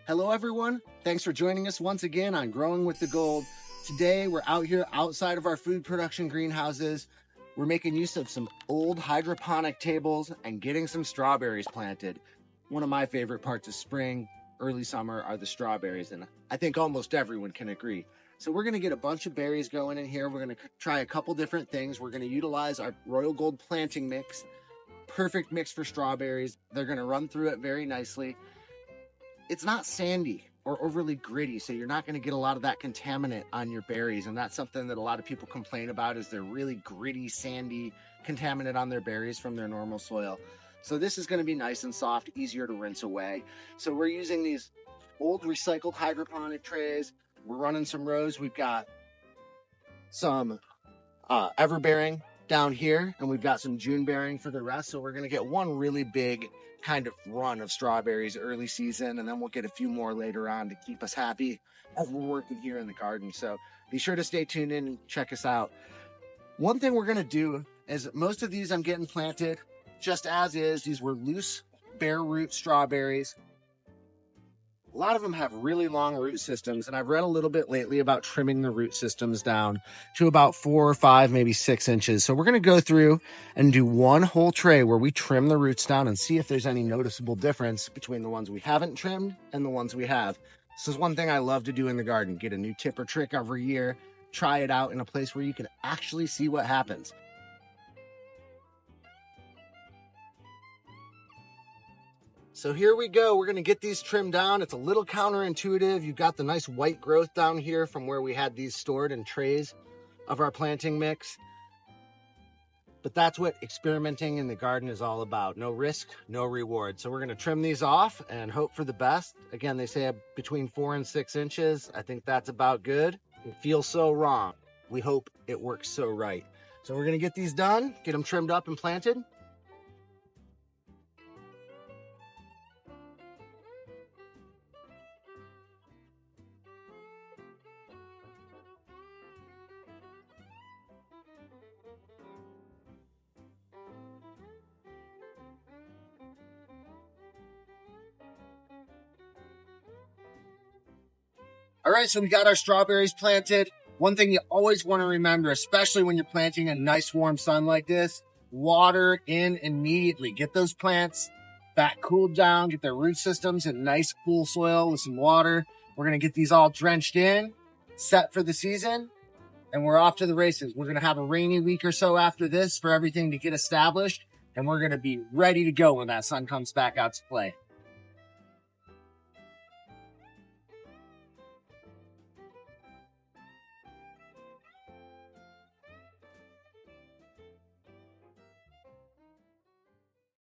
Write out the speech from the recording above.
Hello everyone, thanks for joining us once again on Growing with the Gold. Today we're out here outside of our food production greenhouses. We're making use of some old hydroponic tables and getting some strawberries planted. One of my favorite parts of spring, early summer are the strawberries, and I think almost everyone can agree. So we're gonna get a bunch of berries going in here. We're gonna try a couple different things. We're gonna utilize our Royal Gold planting mix. Perfect mix for strawberries. They're gonna run through it very nicely. It's not sandy or overly gritty, so you're not going to get a lot of that contaminant on your berries, and that's something that a lot of people complain about is they're really gritty, sandy contaminant on their berries from their normal soil. So this is going to be nice and soft, easier to rinse away. So we're using these old recycled hydroponic trays. We're running some rows. We've got some everbearing down here, and we've got some June bearing for the rest. So we're going to get one really big kind of run of strawberries early season, and then we'll get a few more later on to keep us happy as we're working here in the garden. So be sure to stay tuned in and check us out. One thing we're going to do is most of these I'm getting planted just as is. These were loose bare root strawberries. A lot of them have really long root systems, and I've read a little bit lately about trimming the root systems down to about 4 or 5, maybe 6 inches. So we're going to go through and do one whole tray where we trim the roots down and see if there's any noticeable difference between the ones we haven't trimmed and the ones we have. This is one thing I love to do in the garden, get a new tip or trick every year, try it out in a place where you can actually see what happens. So here we go. We're going to get these trimmed down. It's a little counterintuitive. You've got the nice white growth down here from where we had these stored in trays of our planting mix. But that's what experimenting in the garden is all about. No risk, no reward. So we're going to trim these off and hope for the best. Again, they say between 4 and 6 inches. I think that's about good. It feels so wrong. We hope it works so right. So we're going to get these done, get them trimmed up and planted. All right, so we got our strawberries planted. One thing you always want to remember, especially when you're planting in nice warm sun like this, water in immediately. Get those plants back cooled down, get their root systems in nice cool soil with some water. We're going to get these all drenched in, set for the season, and we're off to the races. We're going to have a rainy week or so after this for everything to get established, and we're going to be ready to go when that sun comes back out to play.